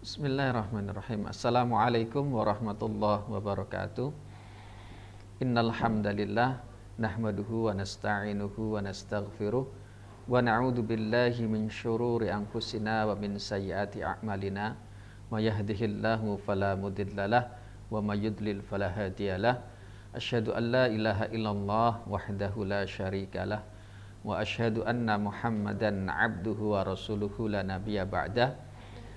Bismillahirrahmanirrahim. Assalamualaikum warahmatullahi wabarakatuh. Innal hamdalillah nahmaduhu wa nasta'inuhu wa nastaghfiruh wa na'udzu billahi min syururi anfusina wa min sayyiati a'malina. May yahdihillahu fala mudhillalah wa may yudlil fala hadiyalah. Asyhadu an la ilaha illallah wahdahu la syarikalah wa asyhadu anna Muhammadan 'abduhu wa rasuluhu la nabiyya ba'dah.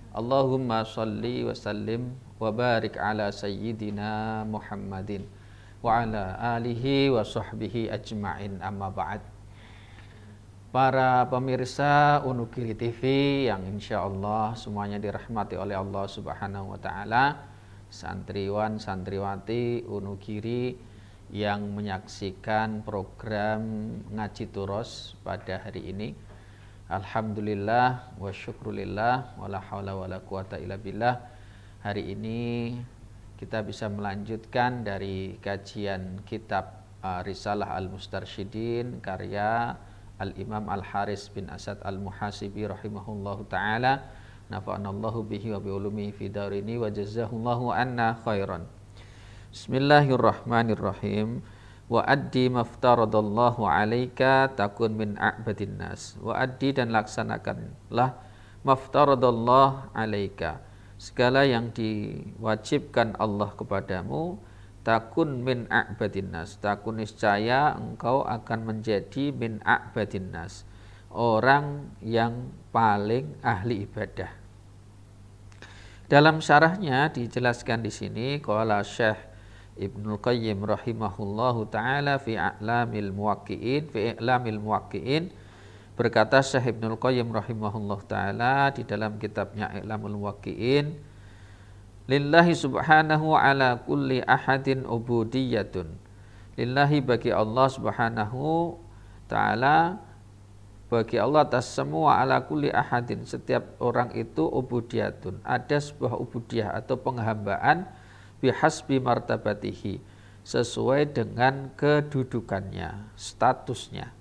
Allahumma salli wa sallim wa barik ala sayyidina Muhammadin wa ala alihi wa sahbihi ajma'in, amma ba'd. Para pemirsa Wonogiri TV yang insya Allah semuanya dirahmati oleh Allah Subhanahu wa Ta'ala, santriwan santriwati Wonogiri yang menyaksikan program Ngaji Turos pada hari ini, alhamdulillah wa syukrulillah wa la hawla wa la quwata illa billah. Hari ini kita bisa melanjutkan dari kajian kitab Risalah Al-Mustarsyidin karya Al-Imam Al-Haris bin Asad Al-Muhasibi rahimahullahu ta'ala. Nafa'anallahu bihi wa bi'ulumi fi darini wa jazahullahu anna khairan. Bismillahirrahmanirrahim. Wa addi maftaradallahu alaika takun min a'badin nas. Wa addi, dan laksanakanlah maftaradallahu alaika, segala yang diwajibkan Allah kepadamu, takun min a'badin nas, takun niscaya engkau akan menjadi min a'badin nas, orang yang paling ahli ibadah. Dalam syarahnya dijelaskan di sini, qala Syekh Ibnul Qayyim rahimahullahu ta'ala fi i'lamil muwaqqi'in, berkata Syekh Ibnul Qayyim rahimahullahu ta'ala di dalam kitabnya I'lamul Muwaqqi'in, lillahi subhanahu ala kulli ahadin ubudiyatun, lillahi bagi Allah subhanahu ta'ala, bagi Allah atas semua, ala kulli ahadin setiap orang itu, ubudiyatun ada sebuah ubudiyah atau penghambaan, bihasbi martabatihi sesuai dengan kedudukannya, statusnya.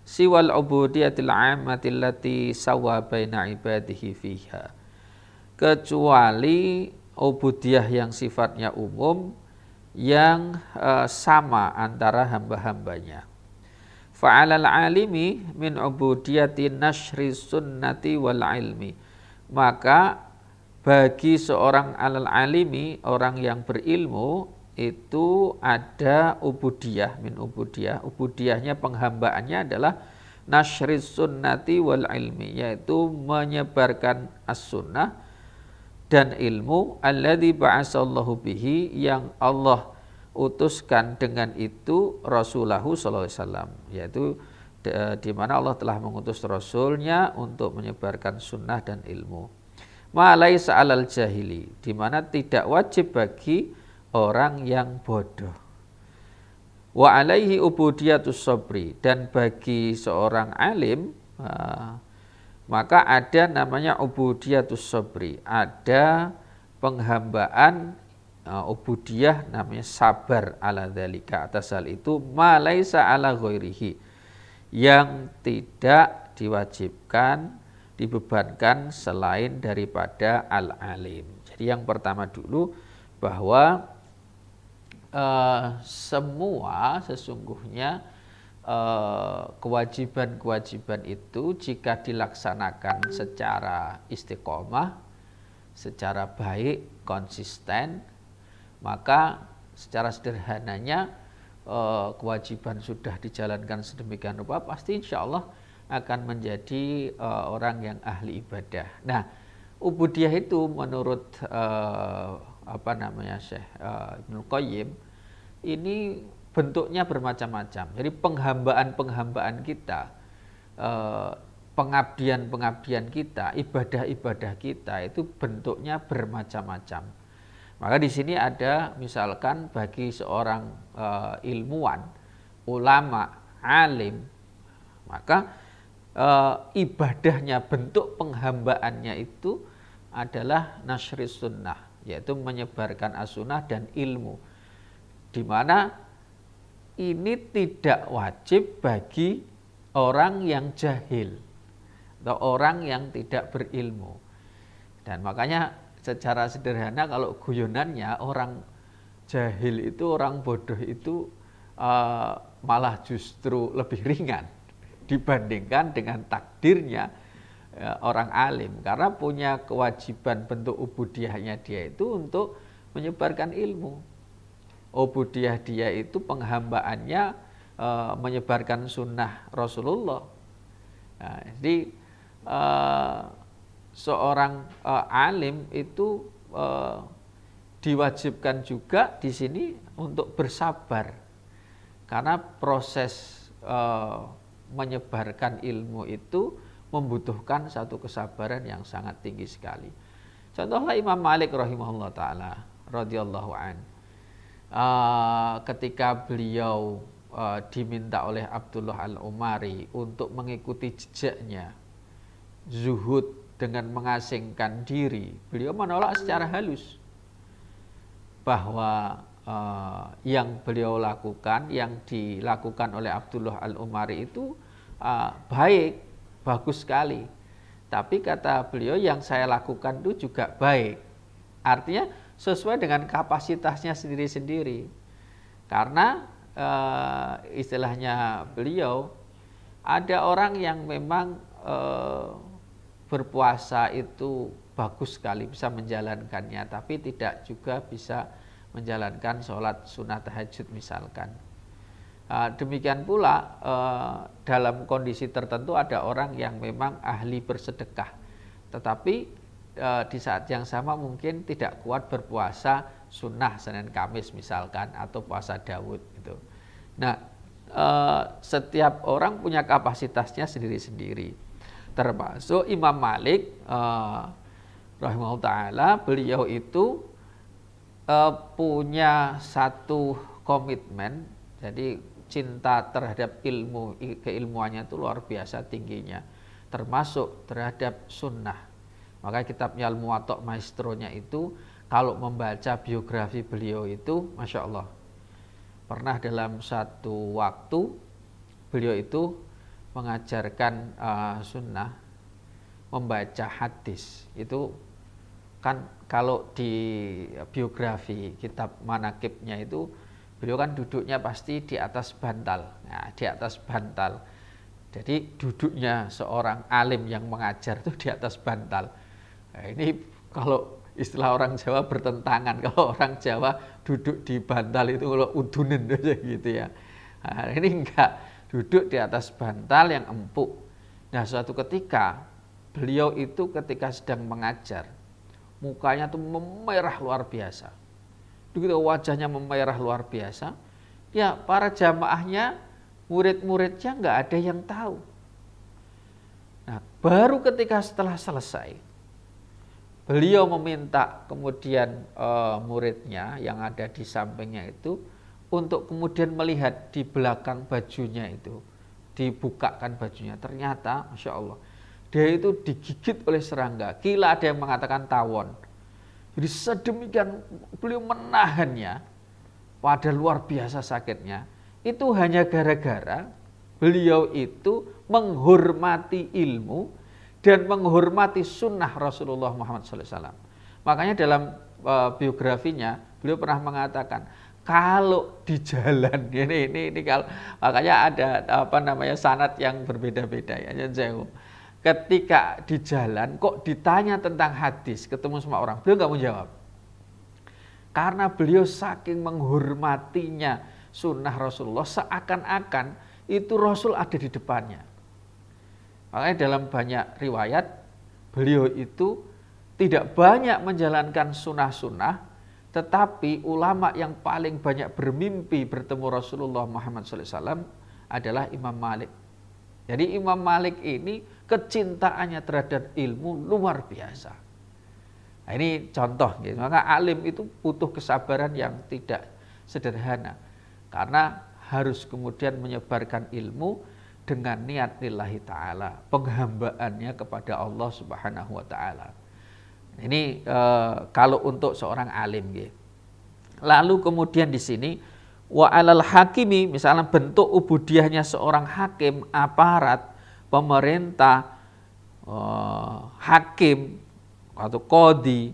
Siwal ubudiyatil ammati allati sawa baina ibadihi fiha, kecuali ubudiyah yang sifatnya umum, yang sama antara hamba-hambanya. Fa'alal alimi min ubudiyati nashri sunnati wal ilmi, maka bagi seorang alal alimi, orang yang berilmu, itu ada ubudiyah, min ubudiyah. Ubudiyahnya, penghambaannya adalah nashri sunnati wal ilmi, yaitu menyebarkan as-sunnah dan ilmu, alladzi ba'asallahu bihi, yang Allah utuskan dengan itu rasulahu sallallahu alaihi wasallam, yaitu di mana Allah telah mengutus rasulnya untuk menyebarkan sunnah dan ilmu. Ma laisa 'alal jahili, di mana tidak wajib bagi orang yang bodoh. Wa alaihi ubudiyatus sabri, dan bagi seorang alim maka ada namanya ubudiyatus sabri, ada penghambaan ubudiyah namanya sabar, ala dzalika, atas hal itu, ma laisa 'ala ghairihi, yang tidak diwajibkan, dibebankan selain daripada al-alim. Jadi yang pertama dulu, bahwa semua sesungguhnya kewajiban-kewajiban itu jika dilaksanakan secara istiqomah, secara baik, konsisten, maka secara sederhananya kewajiban sudah dijalankan sedemikian rupa, pasti insya Allah akan menjadi orang yang ahli ibadah. Nah, ubudiyah itu menurut Syekh Ibnul Qayyim, ini bentuknya bermacam-macam. Jadi penghambaan kita, pengabdian kita, ibadah-ibadah kita itu bentuknya bermacam-macam. Maka di sini ada misalkan bagi seorang ilmuwan, ulama, alim, maka ibadahnya, bentuk penghambaannya itu adalah nasyris sunnah, yaitu menyebarkan as-sunnah dan ilmu, di mana ini tidak wajib bagi orang yang jahil atau orang yang tidak berilmu. Dan makanya secara sederhana kalau guyonannya orang jahil itu, orang bodoh itu malah justru lebih ringan dibandingkan dengan takdirnya orang alim, karena punya kewajiban bentuk ubudiyahnya dia itu untuk menyebarkan ilmu. Ubudiyah dia itu penghambaannya menyebarkan sunnah Rasulullah. Nah, jadi seorang alim itu diwajibkan juga di sini untuk bersabar, karena proses menyebarkan ilmu itu membutuhkan satu kesabaran yang sangat tinggi sekali. Contohnya Imam Malik rahimahullah ta'ala radhiyallahu an, ketika beliau diminta oleh Abdullah Al-Umari untuk mengikuti jejaknya, zuhud dengan mengasingkan diri, beliau menolak secara halus bahwa yang beliau lakukan, yang dilakukan oleh Abdullah Al-Umari itu baik, bagus sekali. Tapi kata beliau, yang saya lakukan itu juga baik. Artinya sesuai dengan kapasitasnya sendiri-sendiri. Karena istilahnya beliau, ada orang yang memang berpuasa itu bagus sekali, bisa menjalankannya, tapi tidak juga bisa menjalankan sholat sunnah tahajud misalkan. Demikian pula dalam kondisi tertentu ada orang yang memang ahli bersedekah, tetapi di saat yang sama mungkin tidak kuat berpuasa sunnah Senin Kamis misalkan, atau puasa Daud gitu. Nah, setiap orang punya kapasitasnya sendiri-sendiri. Termasuk Imam Malik rahimahullah ta'ala, beliau itu punya satu komitmen, jadi cinta terhadap ilmu, keilmuannya itu luar biasa tingginya, termasuk terhadap sunnah. Maka kitabnya Al-Muwatta' maestronya itu, kalau membaca biografi beliau itu, Masya Allah, pernah dalam satu waktu beliau itu mengajarkan sunnah, membaca hadis. Itu kan kalau di biografi kitab manakibnya itu, beliau kan duduknya pasti di atas bantal. Nah, di atas bantal. Jadi duduknya seorang alim yang mengajar itu di atas bantal. Nah, ini kalau istilah orang Jawa bertentangan. Kalau orang Jawa duduk di bantal itu kalau udunen aja gitu ya. Nah, ini enggak, duduk di atas bantal yang empuk. Nah, suatu ketika beliau itu ketika sedang mengajar, mukanya tuh memerah luar biasa. Begitu wajahnya memerah luar biasa, ya para jamaahnya, murid-muridnya nggak ada yang tahu. Nah, baru ketika setelah selesai, beliau meminta kemudian muridnya yang ada di sampingnya itu untuk kemudian melihat di belakang bajunya itu, dibukakan bajunya. Ternyata, Masya Allah, dia itu digigit oleh serangga. Kila ada yang mengatakan tawon. Jadi sedemikian beliau menahannya, pada luar biasa sakitnya. Itu hanya gara-gara beliau itu menghormati ilmu dan menghormati sunnah Rasulullah Muhammad SAW. Makanya dalam biografinya beliau pernah mengatakan, kalau di jalan ini kalau makanya ada sanad yang berbeda-beda ya, jauh. Ketika di jalan kok ditanya tentang hadis, ketemu sama orang, beliau nggak mau jawab. Karena beliau saking menghormatinya sunnah Rasulullah, seakan-akan itu Rasul ada di depannya. Makanya dalam banyak riwayat, beliau itu tidak banyak menjalankan sunnah-sunnah, tetapi ulama yang paling banyak bermimpi bertemu Rasulullah Muhammad SAW adalah Imam Malik. Jadi Imam Malik ini kecintaannya terhadap ilmu luar biasa. Nah, ini contoh, gitu. Maka alim itu butuh kesabaran yang tidak sederhana, karena harus kemudian menyebarkan ilmu dengan niat lillahi ta'ala, penghambaannya kepada Allah subhanahu wa ta'ala. Ini kalau untuk seorang alim. Gitu. Lalu kemudian di sini, wa alal hakimi, misalnya bentuk ubudiyahnya seorang hakim, aparat, pemerintah, hakim atau qadhi,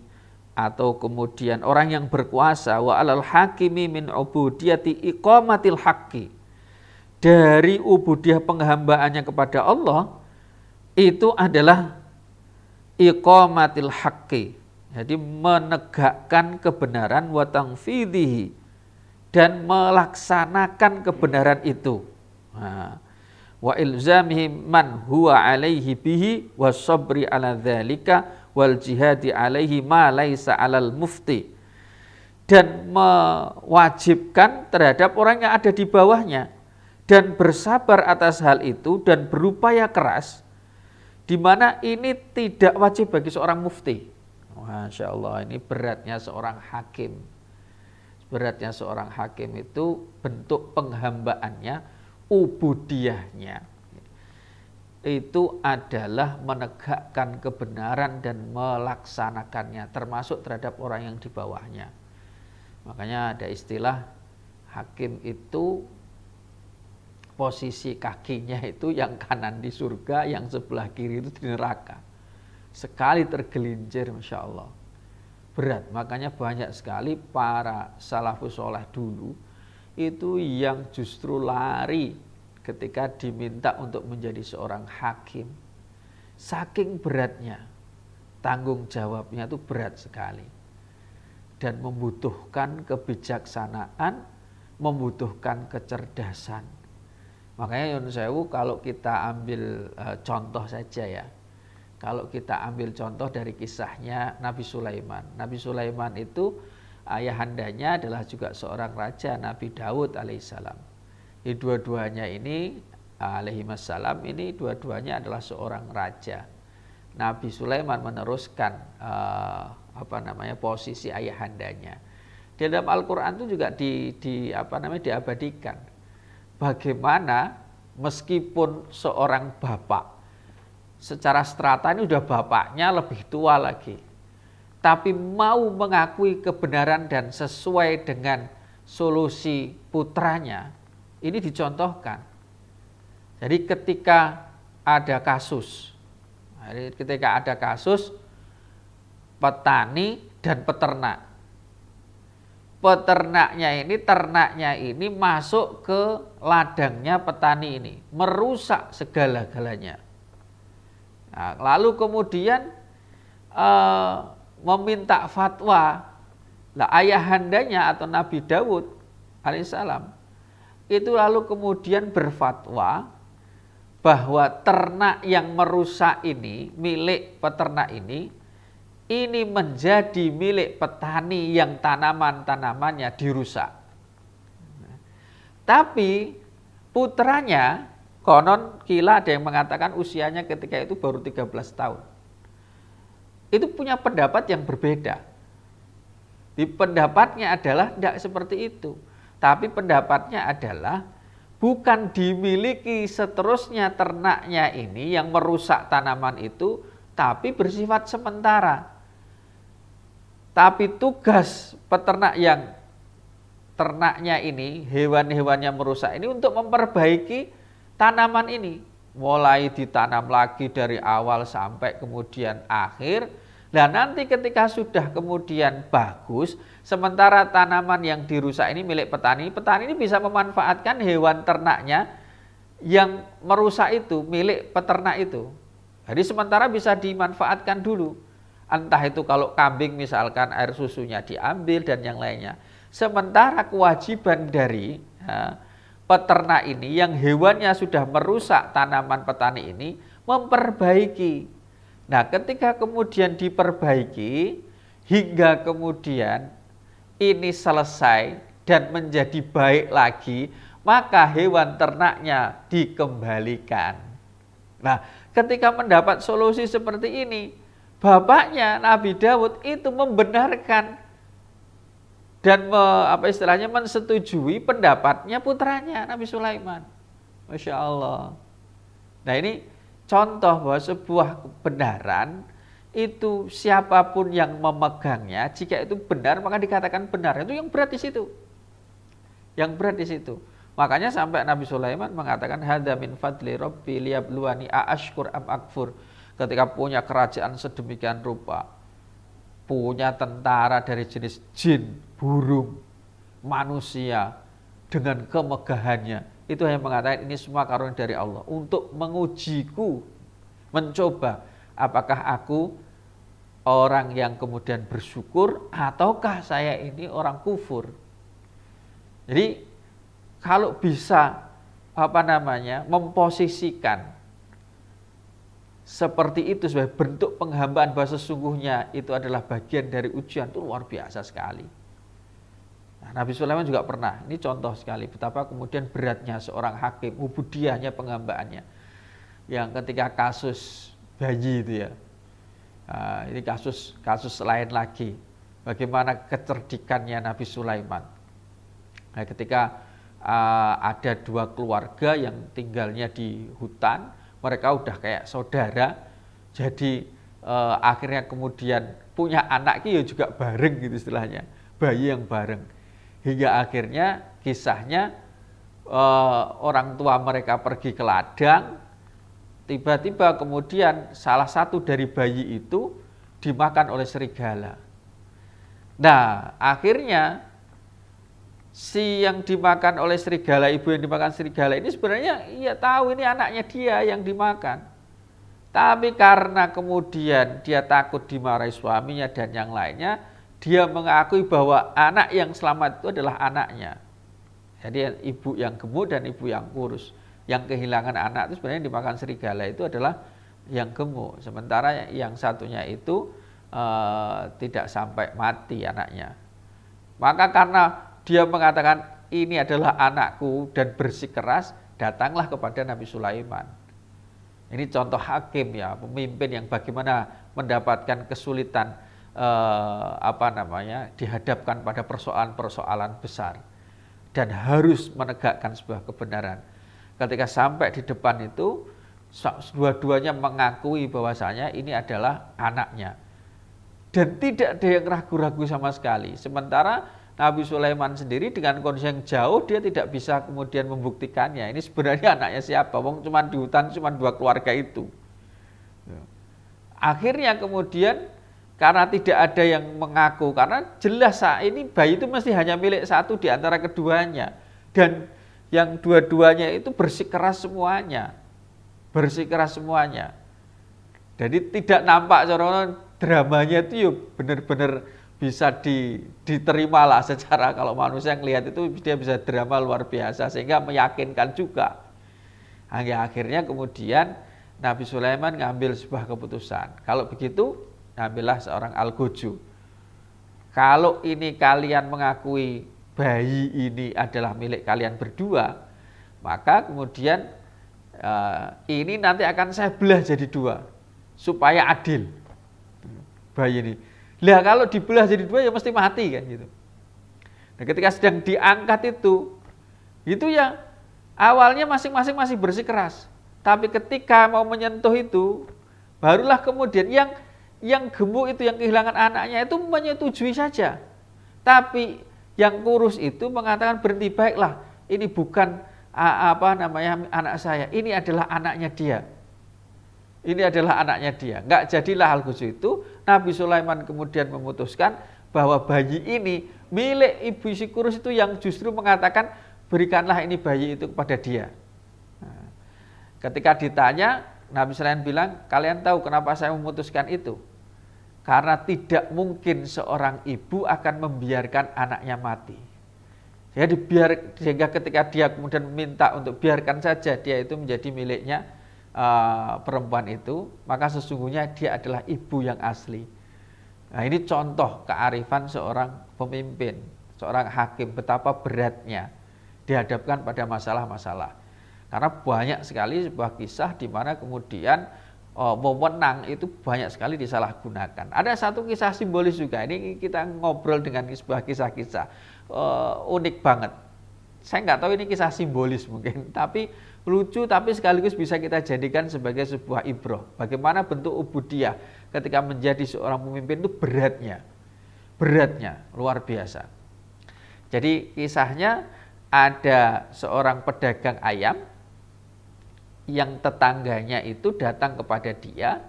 atau kemudian orang yang berkuasa, wa alal hakimi min ubudiyati iqamatil haqqi, dari ubudiyah penghambaannya kepada Allah itu adalah iqamatil haqqi, jadi menegakkan kebenaran, wa tanfidhihi, dan melaksanakan kebenaran itu. Nah, wa ilzamihi man huwa alaihi bihi wa sabri ala dzalika wal jihadi alaihi ma laisa alal mufti, dan mewajibkan terhadap orang yang ada di bawahnya dan bersabar atas hal itu dan berupaya keras, di mana ini tidak wajib bagi seorang mufti. Masya Allah, ini beratnya seorang hakim. Beratnya seorang hakim itu bentuk penghambaannya, ubudiyahnya itu adalah menegakkan kebenaran dan melaksanakannya, termasuk terhadap orang yang di bawahnya. Makanya ada istilah hakim itu posisi kakinya itu yang kanan di surga, yang sebelah kiri itu di neraka. Sekali tergelincir, Masya Allah, berat. Makanya banyak sekali para salafus sholeh dulu itu yang justru lari ketika diminta untuk menjadi seorang hakim. Saking beratnya, tanggung jawabnya itu berat sekali. Dan membutuhkan kebijaksanaan, membutuhkan kecerdasan. Makanya Yun Sewu kalau kita ambil contoh saja ya. Kalau kita ambil contoh dari kisahnya Nabi Sulaiman. Nabi Sulaiman itu ayahandanya adalah juga seorang raja, Nabi Daud alaihissalam. Dua-duanya ini alaihissalam ini dua-duanya adalah seorang raja. Nabi Sulaiman meneruskan posisi ayahandanya. Di dalam Al-Qur'an itu juga diabadikan. Bagaimana meskipun seorang bapak secara strata ini udah bapaknya lebih tua lagi, tapi mau mengakui kebenaran dan sesuai dengan solusi putranya. Ini dicontohkan. Jadi ketika ada kasus petani dan peternak. Ternaknya ini masuk ke ladangnya petani ini, merusak segala-galanya. Nah, lalu kemudian meminta fatwa. Lah ayahandanya atau Nabi Daud alaihissalam itu lalu kemudian berfatwa bahwa ternak yang merusak ini, milik peternak ini menjadi milik petani yang tanaman-tanamannya dirusak. Tapi putranya, konon kila ada yang mengatakan usianya ketika itu baru 13 tahun. Itu punya pendapat yang berbeda. Di pendapatnya adalah tidak seperti itu. Tapi pendapatnya adalah bukan dimiliki seterusnya ternaknya ini yang merusak tanaman itu, tapi bersifat sementara. Tapi tugas peternak yang ternaknya ini, hewan-hewannya merusak ini untuk memperbaiki tanaman ini. Mulai ditanam lagi dari awal sampai kemudian akhir. Nah nanti ketika sudah kemudian bagus, sementara tanaman yang dirusak ini milik petani, petani ini bisa memanfaatkan hewan ternaknya yang merusak itu, milik peternak itu. Jadi sementara bisa dimanfaatkan dulu. Entah itu kalau kambing misalkan air susunya diambil dan yang lainnya. Sementara kewajiban dari peternak ini yang hewannya sudah merusak tanaman petani ini memperbaiki. Nah ketika kemudian diperbaiki hingga kemudian ini selesai dan menjadi baik lagi, maka hewan ternaknya dikembalikan. Nah ketika mendapat solusi seperti ini, bapaknya Nabi Daud itu membenarkan dan mensetujui pendapatnya putranya Nabi Sulaiman. Masya Allah. Nah ini contoh bahwa sebuah kebenaran itu siapapun yang memegangnya, jika itu benar maka dikatakan benar. Itu yang berat di situ. Yang berat di situ. Makanya sampai Nabi Sulaiman mengatakan hadza min fadli rabbi liyabluwani aashkur am akfur. Ketika punya kerajaan sedemikian rupa, punya tentara dari jenis jin, burung, manusia dengan kemegahannya. Itu hanya mengatakan ini semua karunia dari Allah untuk mengujiku, mencoba apakah aku orang yang kemudian bersyukur ataukah saya ini orang kufur. Jadi kalau bisa memposisikan seperti itu sebagai bentuk penghambaan bahwa sesungguhnya itu adalah bagian dari ujian, itu luar biasa sekali. Nah, Nabi Sulaiman juga pernah, ini contoh sekali betapa kemudian beratnya seorang hakim, ubudiyahnya, penghambaannya. Yang ketika kasus bayi itu ya, nah, ini kasus lain lagi, bagaimana kecerdikannya Nabi Sulaiman. Nah, ketika ada dua keluarga yang tinggalnya di hutan, mereka udah kayak saudara, jadi akhirnya kemudian punya anak ya juga bareng gitu istilahnya, bayi yang bareng. Hingga akhirnya kisahnya orang tua mereka pergi ke ladang, tiba-tiba kemudian salah satu dari bayi itu dimakan oleh serigala. Nah, akhirnya si yang dimakan oleh serigala, ibu yang dimakan serigala ini sebenarnya ia tahu ini anaknya dia yang dimakan. Tapi karena kemudian dia takut dimarahi suaminya dan yang lainnya, dia mengakui bahwa anak yang selamat itu adalah anaknya. Jadi ibu yang gemuk dan ibu yang kurus. Yang kehilangan anak itu sebenarnya yang dimakan serigala itu adalah yang gemuk. Sementara yang satunya itu tidak sampai mati anaknya. Maka karena dia mengatakan ini adalah anakku dan bersikeras, datanglah kepada Nabi Sulaiman. Ini contoh hakim ya, pemimpin yang bagaimana mendapatkan kesulitan dihadapkan pada persoalan-persoalan besar dan harus menegakkan sebuah kebenaran. Ketika sampai di depan itu, dua-duanya mengakui bahwasanya ini adalah anaknya dan tidak ada yang ragu-ragu sama sekali. Sementara Nabi Sulaiman sendiri dengan kondisi yang jauh, dia tidak bisa kemudian membuktikannya. Ini sebenarnya anaknya siapa? Wong cuma di hutan, cuma dua keluarga itu. Akhirnya kemudian karena tidak ada yang mengaku, karena jelas saat ini bayi itu mesti hanya milik satu di antara keduanya. Dan yang dua-duanya itu bersikeras semuanya. Bersikeras semuanya. Jadi tidak nampak dramanya itu ya benar-benar bisa diterima lah secara, kalau manusia yang lihat itu dia bisa drama luar biasa sehingga meyakinkan juga. Akhirnya kemudian Nabi Sulaiman ngambil sebuah keputusan. Kalau begitu, ambillah seorang Al-Gojo. Kalau ini kalian mengakui bayi ini adalah milik kalian berdua, maka kemudian ini nanti akan saya belah jadi dua supaya adil bayi ini. Lah kalau dibelah jadi dua ya mesti mati kan gitu. Nah, ketika sedang diangkat itu ya awalnya masing-masing masih bersikeras. Tapi ketika mau menyentuh itu, barulah kemudian yang gemuk itu, yang kehilangan anaknya itu menyetujui saja. Tapi yang kurus itu mengatakan berhenti, baiklah, ini bukan anak saya, ini adalah anaknya dia. Ini adalah anaknya dia. Enggak jadilah Al-Gojo itu. Nabi Sulaiman kemudian memutuskan bahwa bayi ini milik ibu si kurus itu, yang justru mengatakan berikanlah ini bayi itu kepada dia. Nah, ketika ditanya, Nabi Sulaiman bilang, kalian tahu kenapa saya memutuskan itu? Karena tidak mungkin seorang ibu akan membiarkan anaknya mati. Jadi sehingga ketika dia kemudian meminta untuk biarkan saja dia itu menjadi miliknya perempuan itu, maka sesungguhnya dia adalah ibu yang asli. Nah, ini contoh kearifan seorang pemimpin, seorang hakim, betapa beratnya dihadapkan pada masalah-masalah. Karena banyak sekali sebuah kisah di mana kemudian wewenang itu banyak sekali disalahgunakan. Ada satu kisah simbolis juga, ini kita ngobrol dengan sebuah kisah-kisah unik banget. Saya nggak tahu ini kisah simbolis mungkin, tapi lucu, tapi sekaligus bisa kita jadikan sebagai sebuah ibroh. Bagaimana bentuk ubudiyah ketika menjadi seorang pemimpin itu beratnya luar biasa. Jadi kisahnya ada seorang pedagang ayam yang tetangganya itu datang kepada dia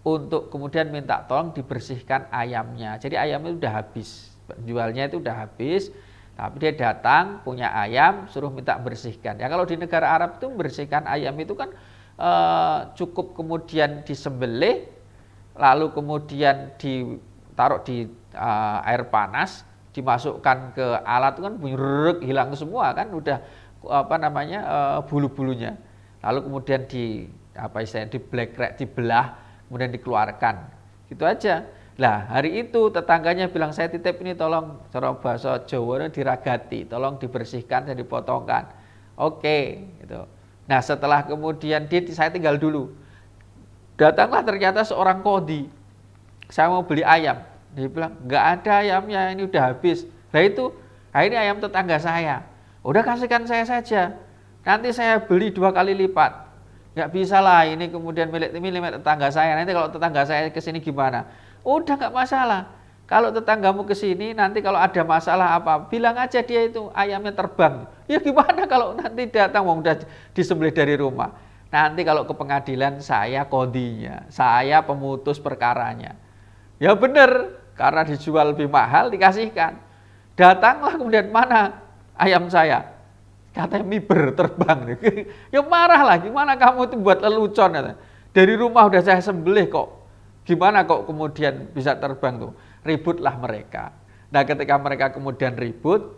untuk kemudian minta tolong dibersihkan ayamnya. Jadi ayamnya udah habis, penjualnya itu udah habis, tapi dia datang punya ayam, suruh minta bersihkan. Ya kalau di negara Arab itu membersihkan ayam itu kan cukup kemudian disembelih, lalu kemudian ditaruh di air panas, dimasukkan ke alat itu kan bunyi hilang semua kan, udah bulu-bulunya. Lalu kemudian dibelah, kemudian dikeluarkan. Gitu aja. Lah, hari itu tetangganya bilang, saya titip ini tolong, cara bahasa Jawa diragati, tolong dibersihkan dan dipotongkan. Oke, gitu. Nah, setelah kemudian saya tinggal dulu. Datanglah ternyata seorang qadhi. Saya mau beli ayam. Dia bilang, enggak ada ayamnya, ini udah habis. Nah itu, ini ayam tetangga saya. Udah kasihkan saya saja. Nanti saya beli 2 kali lipat. Nggak bisa lah, ini kemudian milik tetangga saya. Nanti kalau tetangga saya ke sini gimana? Udah nggak masalah. Kalau tetanggamu ke sini, nanti kalau ada masalah apa, bilang aja dia itu ayamnya terbang. Ya gimana kalau nanti datang, udah disembelih dari rumah. Nanti kalau ke pengadilan, saya qadhinya, saya pemutus perkaranya. Ya benar, karena dijual lebih mahal, dikasihkan. Datanglah kemudian, mana ayam saya? Katanya miber terbang. Ya marah lah, gimana kamu itu buat lelucon. Dari rumah udah saya sembelih kok. Gimana kok kemudian bisa terbang tuh? Ributlah mereka. Nah ketika mereka kemudian ribut,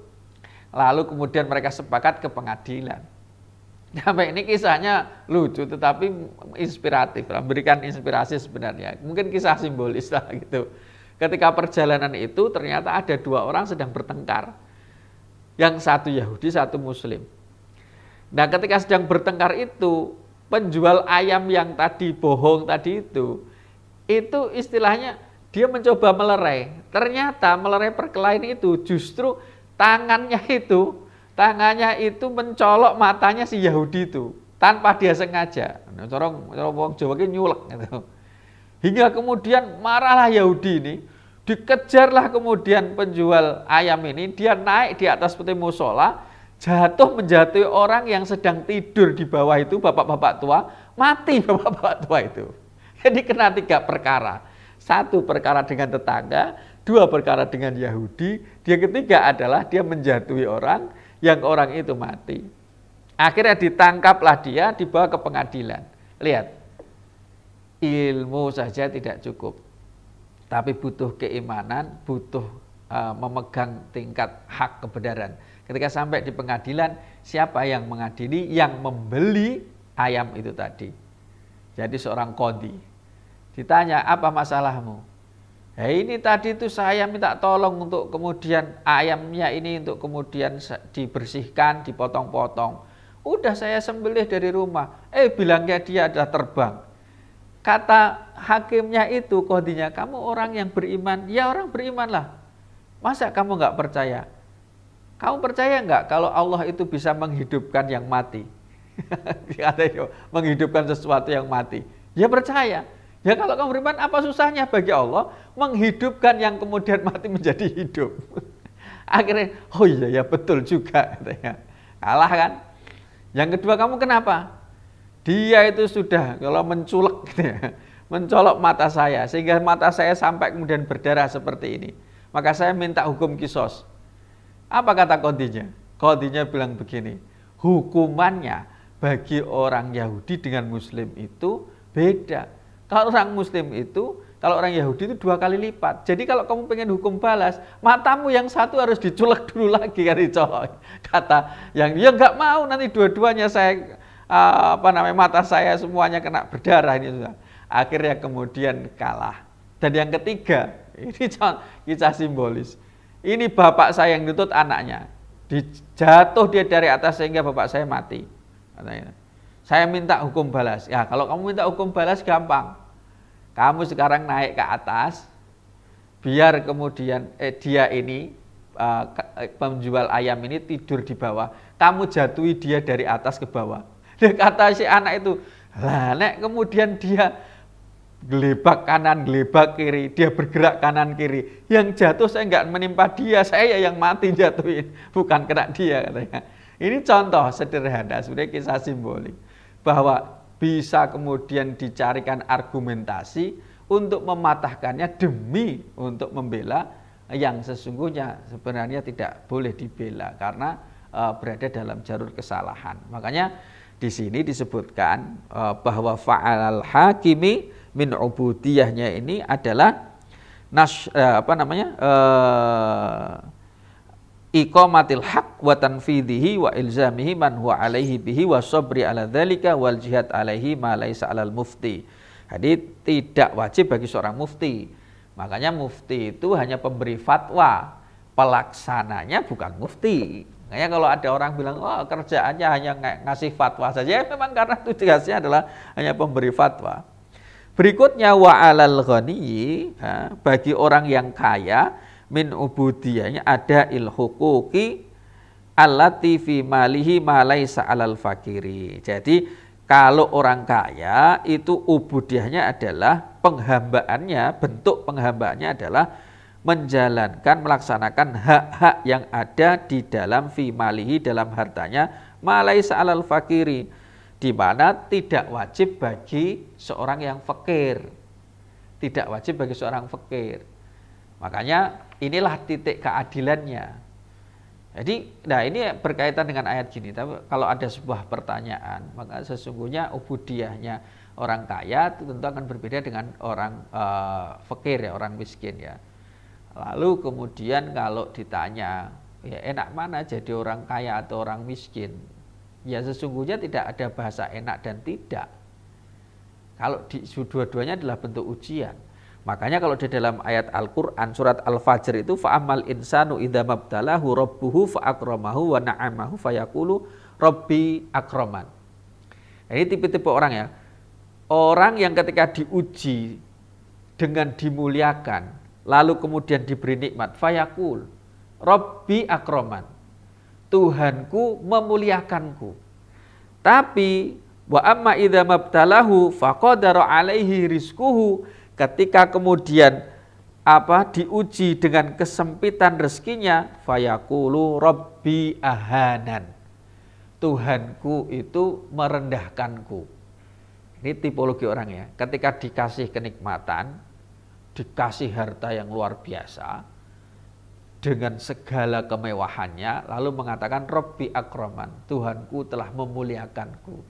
lalu kemudian mereka sepakat ke pengadilan. Sampai ini kisahnya lucu tetapi inspiratif, memberikan inspirasi sebenarnya. Mungkin kisah simbolis lah gitu. Ketika perjalanan itu ternyata ada 2 orang sedang bertengkar. Yang satu Yahudi, satu Muslim. Nah ketika sedang bertengkar itu, penjual ayam yang tadi bohong tadi itu istilahnya dia mencoba melerai. Ternyata melerai perkelahian itu justru tangannya itu mencolok matanya si Yahudi itu tanpa dia sengaja. Corong wong Jawa ki nyulek gitu. Hingga kemudian marahlah Yahudi ini, dikejarlah kemudian penjual ayam ini, dia naik di atas peti musola, menjatuhi orang yang sedang tidur di bawah itu, bapak-bapak tua, mati bapak-bapak tua itu. Jadi kena 3 perkara. 1 perkara dengan tetangga, 2 perkara dengan Yahudi, yang ketiga adalah dia menjatuhi orang yang orang itu mati. Akhirnya ditangkaplah dia, dibawa ke pengadilan. Lihat, ilmu saja tidak cukup. Tapi butuh keimanan, butuh memegang tingkat hak kebenaran. Ketika sampai di pengadilan, siapa yang mengadili? Yang membeli ayam itu tadi. Jadi seorang qadhi. Ditanya, apa masalahmu? Ya ini tadi itu saya minta tolong untuk kemudian ayamnya ini untuk kemudian dibersihkan, dipotong-potong. Udah saya sembelih dari rumah. Bilangnya dia adalah terbang. Kata hakimnya itu, qadhinya, kamu orang yang beriman. Ya orang beriman lah. Masa kamu nggak percaya? Kamu percaya nggak kalau Allah itu bisa menghidupkan yang mati? Katanya, menghidupkan sesuatu yang mati. Ya percaya. Ya kalau kamu beriman, apa susahnya bagi Allah menghidupkan yang kemudian mati menjadi hidup? Akhirnya, oh iya ya betul juga. Katanya. Kalah kan? Yang kedua, kamu kenapa? Dia itu sudah kalau menculek gitu ya, mencolok mata saya sehingga mata saya sampai kemudian berdarah seperti ini. Maka saya minta hukum kisos. Apa kata qadhinya? Qadhinya bilang begini, hukumannya bagi orang Yahudi dengan Muslim itu beda. Kalau orang Muslim itu, kalau orang Yahudi itu 2 kali lipat. Jadi kalau kamu pengen hukum balas, matamu yang satu harus diculek dulu lagi kan dicolok. Kata yang ya nggak mau nanti dua-duanya saya mata saya semuanya kena berdarah ini sudah. Akhirnya kemudian kalah. Dan yang ketiga, ini kisah simbolis. Ini bapak saya yang nuntut anaknya. Jatuh dia dari atas sehingga bapak saya mati. Saya minta hukum balas. Ya kalau kamu minta hukum balas gampang. Kamu sekarang naik ke atas, biar kemudian dia ini, penjual ayam ini tidur di bawah. Kamu jatuhi dia dari atas ke bawah. Kata si anak itu, lah nek kemudian dia gelebak kanan, gelebak kiri, dia bergerak kanan kiri, yang jatuh saya nggak menimpa dia, saya yang mati jatuhin, bukan kena dia katanya. Ini contoh sederhana, sudah kisah simbolik bahwa bisa kemudian dicarikan argumentasi untuk mematahkannya demi untuk membela yang sesungguhnya sebenarnya tidak boleh dibela karena berada dalam jalur kesalahan. Makanya di sini disebutkan bahwa fa'alal hakimi min ubudiyahnya ini adalah iqamatil haq wa tanfidhihi wa ilzamihi man huwa alaihi bihi wa sabri ala dzalika wal jihad alaihi ma laisa alal mufti. Jadi tidak wajib bagi seorang mufti. Makanya mufti itu hanya pemberi fatwa, pelaksananya bukan mufti. Makanya kalau ada orang bilang, oh kerjaannya hanya ngasih fatwa saja, ya memang karena tugasnya adalah hanya pemberi fatwa. Berikutnya wa alal ghaniyyi, bagi orang yang kaya min ubudiyahnya ada huquqi allati fi malihi ma laisa alal fakiri. Jadi kalau orang kaya itu ubudiyahnya adalah penghambaannya, bentuk penghambaannya adalah menjalankan, melaksanakan hak-hak yang ada di dalam fi malihi, dalam hartanya, ma laisa alal fakiri, di mana tidak wajib bagi seorang yang fakir. Tidak wajib bagi seorang fakir. Makanya inilah titik keadilannya. Jadi, nah ini berkaitan dengan ayat gini. Tapi kalau ada sebuah pertanyaan, maka sesungguhnya ubudiyahnya orang kaya itu tentu akan berbeda dengan orang fakir ya, orang miskin ya. Lalu kemudian kalau ditanya, ya enak mana jadi orang kaya atau orang miskin? Ya sesungguhnya tidak ada bahasa enak dan tidak. Kalau dua-duanya adalah bentuk ujian. Makanya kalau di dalam ayat Al-Quran surat Al-Fajr itu fa'amal insanu idza mabtalahu rabbuhu fa'akramahu wa na'amahu fayaqulu rabbi akraman. Ini tipe-tipe orang ya. Orang yang ketika diuji dengan dimuliakan lalu kemudian diberi nikmat, fayaqul rabbi akraman. Tuhanku memuliakanku. Tapi wa amma idza mabtalahu faqadara alaihi rizquhu, ketika kemudian diuji dengan kesempitan rezekinya, fayaqulu rabbi ahanan. Tuhanku itu merendahkanku. Ini tipologi orang ya. Ketika dikasih kenikmatan, dikasih harta yang luar biasa dengan segala kemewahannya, lalu mengatakan rabbi akraman, Tuhanku telah memuliakanku.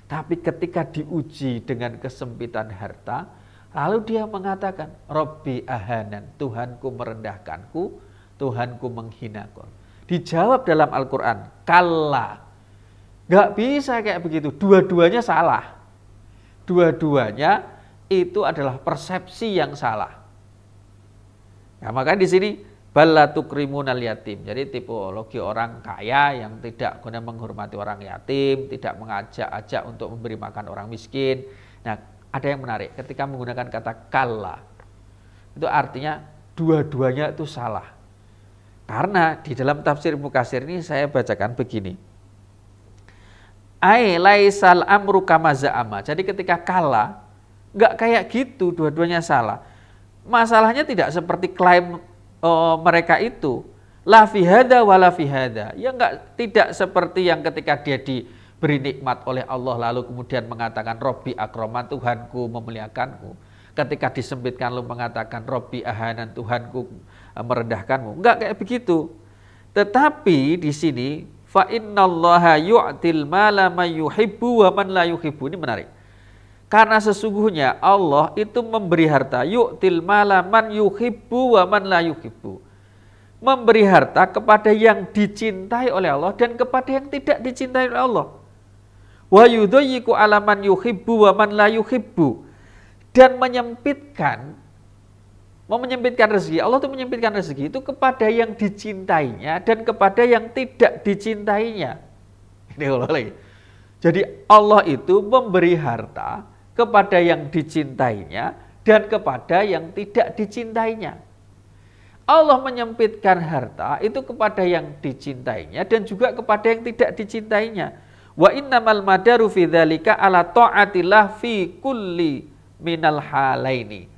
Tapi ketika diuji dengan kesempitan harta, lalu dia mengatakan rabbi ahanan, Tuhanku merendahkanku, Tuhanku menghinaku. Dijawab dalam Al-Quran, kalla, gak bisa kayak begitu, dua-duanya salah. Dua-duanya itu adalah persepsi yang salah. Nah, maka di sini balla tukrimunal yatim. Jadi tipologi orang kaya yang tidak guna menghormati orang yatim, tidak mengajak-ajak untuk memberi makan orang miskin. Nah, ada yang menarik ketika menggunakan kata kalla. Itu artinya dua-duanya itu salah. Karena di dalam tafsir Ibnu Katsir ini saya bacakan begini. Ai laisal amru kama za'ama. Jadi ketika kalla enggak kayak gitu, dua-duanya salah. Masalahnya tidak seperti klaim mereka itu. La fi hada wa la fi hada. Ya tidak seperti yang ketika dia diberi nikmat oleh Allah lalu kemudian mengatakan Robbi akraman, Tuhanku memuliakanku. Ketika disempitkan lalu mengatakan Robbi ahanan, Tuhanku merendahkanmu. Enggak kayak begitu. Tetapi di sini fa innallaha yu'til mala man yuhibbu wa man la yuhibbu. Ini menarik. Karena sesungguhnya Allah itu memberi harta, yu'til mala man yuhibbu wa man la yuhibbu. Memberi harta kepada yang dicintai oleh Allah dan kepada yang tidak dicintai oleh Allah. Wa yudayyiqu ala man yuhibbu wa man la yuhibbu. Dan menyempitkan rezeki. Allah itu menyempitkan rezeki itu kepada yang dicintainya dan kepada yang tidak dicintainya. Ini lagi. Jadi Allah itu memberi harta kepada yang dicintainya dan kepada yang tidak dicintainya. Allah menyempitkan harta itu kepada yang dicintainya dan juga kepada yang tidak dicintainya. Wa innamal madaru fi dzalika ala ta'atillah fi kulli minal halaini.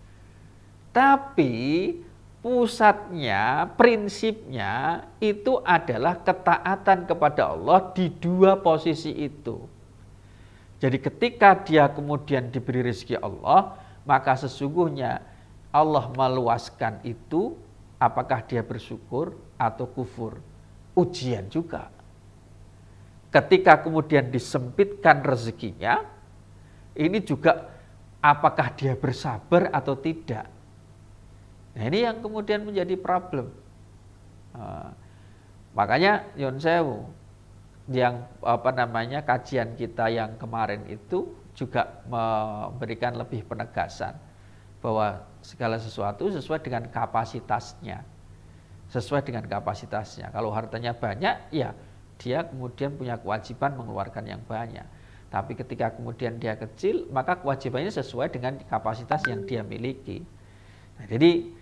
Tapi pusatnya, prinsipnya itu adalah ketaatan kepada Allah di dua posisi itu. Jadi ketika dia kemudian diberi rezeki Allah, maka sesungguhnya Allah meluaskan itu, apakah dia bersyukur atau kufur. Ujian juga. Ketika kemudian disempitkan rezekinya, ini juga apakah dia bersabar atau tidak. Nah, ini yang kemudian menjadi problem. Makanya Yon Sewu, yang kajian kita yang kemarin itu juga memberikan lebih penegasan bahwa segala sesuatu sesuai dengan kapasitasnya. Sesuai dengan kapasitasnya. Kalau hartanya banyak, ya dia kemudian punya kewajiban mengeluarkan yang banyak. Tapi ketika kemudian dia kecil, maka kewajibannya sesuai dengan kapasitas yang dia miliki. Nah, jadi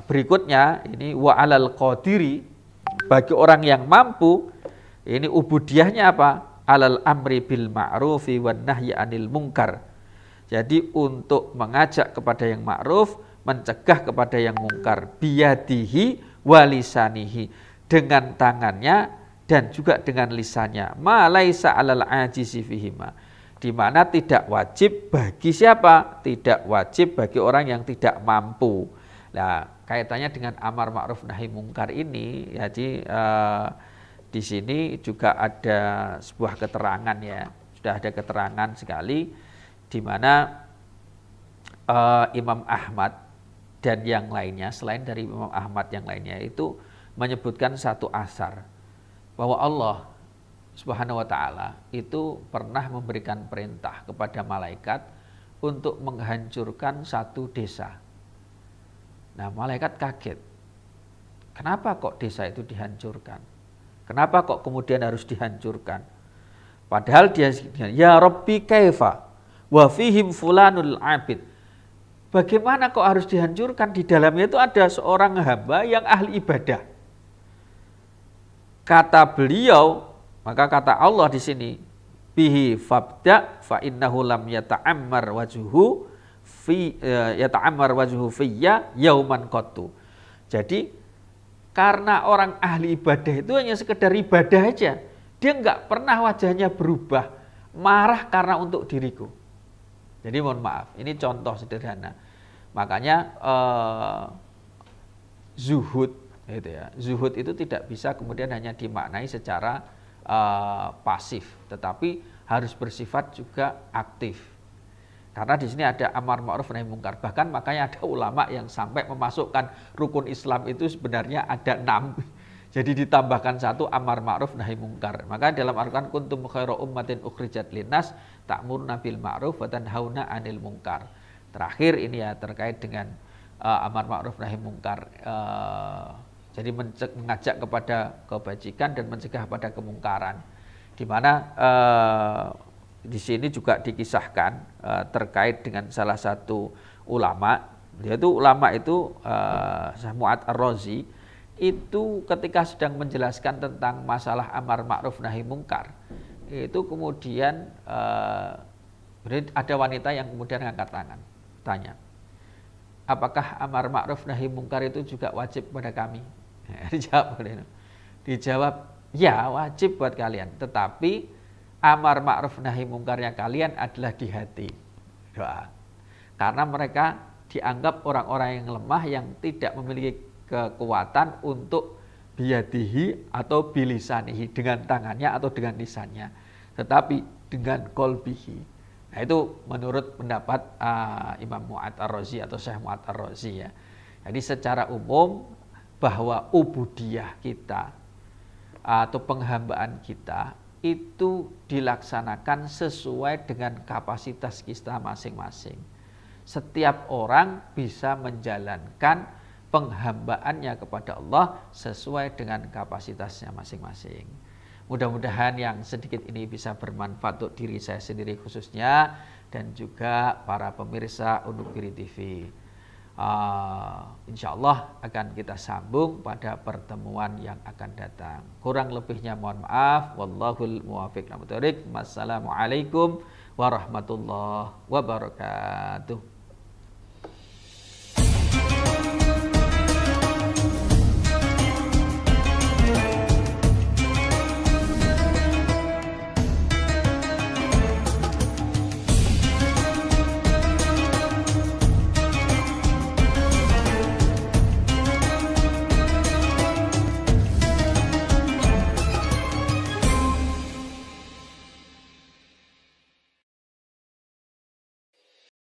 berikutnya ini wa alal qadiri, bagi orang yang mampu, ini ubudiyahnya apa? Alal amri bil ma'rufi wan nahyi anil munkar. Jadi untuk mengajak kepada yang ma'ruf, mencegah kepada yang mungkar, biyadihi walisanihi, dengan tangannya dan juga dengan lisannya. Ma laisa alal ajizi fihima, di mana tidak wajib bagi siapa? Tidak wajib bagi orang yang tidak mampu. Nah, kaitannya dengan amar ma'ruf nahi mungkar ini, jadi di sini juga ada sebuah keterangan ya, sudah ada keterangan sekali di mana Imam Ahmad dan yang lainnya, selain dari Imam Ahmad yang lainnya itu menyebutkan satu asar bahwa Allah Subhanahu wa ta'ala itu pernah memberikan perintah kepada malaikat untuk menghancurkan satu desa. Nah, malaikat kaget. Kenapa kok desa itu dihancurkan? Kenapa kok kemudian harus dihancurkan? Padahal dia, ya Rabbi kaifa wa fihim fulanul abid. Bagaimana kok harus dihancurkan? Di dalamnya itu ada seorang hamba yang ahli ibadah. Kata beliau, maka kata Allah di sini, bihi fabda fa innahu lam yata'ammar wajhuhu yata'ammar wajhuhu fiyya yauman qattu. Jadi karena orang ahli ibadah itu hanya sekedar ibadah aja, dia enggak pernah wajahnya berubah marah karena untuk diriku. Jadi mohon maaf, ini contoh sederhana. Makanya zuhud, gitu ya. Zuhud itu tidak bisa kemudian hanya dimaknai secara pasif, tetapi harus bersifat juga aktif. Karena di sini ada amar ma'ruf nahi mungkar. Bahkan makanya ada ulama yang sampai memasukkan rukun Islam itu sebenarnya ada 6. Jadi ditambahkan satu amar ma'ruf nahi mungkar. Maka dalam Al-Qur'an kuntum khairu ummatin ukhrijat linnas ta'muruna bil ma'ruf wa tanhauna 'anil munkar. Terakhir ini ya terkait dengan amar ma'ruf nahi mungkar. Jadi mengajak kepada kebajikan dan mencegah pada kemungkaran. Di mana di sini juga dikisahkan terkait dengan salah satu ulama, yaitu ulama itu Mu'ad Ar-Razi, itu ketika sedang menjelaskan tentang masalah amar ma'ruf nahi mungkar, itu kemudian ada wanita yang kemudian angkat tangan, tanya, apakah amar ma'ruf nahi mungkar itu juga wajib pada kami? Dijawab, ya wajib buat kalian, tetapi amar ma'ruf nahi mungkarnya kalian adalah di hati. Doa. Karena mereka dianggap orang-orang yang lemah, yang tidak memiliki kekuatan untuk biyadihi atau bilisanihi, dengan tangannya atau dengan lisannya, tetapi dengan kolbihi. Nah, itu menurut pendapat Imam Mu'ad Ar-Razi atau Syekh Mu'ad Ar-Razi ya. Jadi secara umum bahwa ubudiyah kita atau penghambaan kita itu dilaksanakan sesuai dengan kapasitas kita masing-masing. Setiap orang bisa menjalankan penghambaannya kepada Allah sesuai dengan kapasitasnya masing-masing. Mudah-mudahan yang sedikit ini bisa bermanfaat untuk diri saya sendiri khususnya, dan juga para pemirsa Unukiri TV. Insya Allah akan kita sambung pada pertemuan yang akan datang. Kurang lebihnya mohon maaf. Wallahul muwaffiq. Wassalamualaikum warahmatullahi wabarakatuh.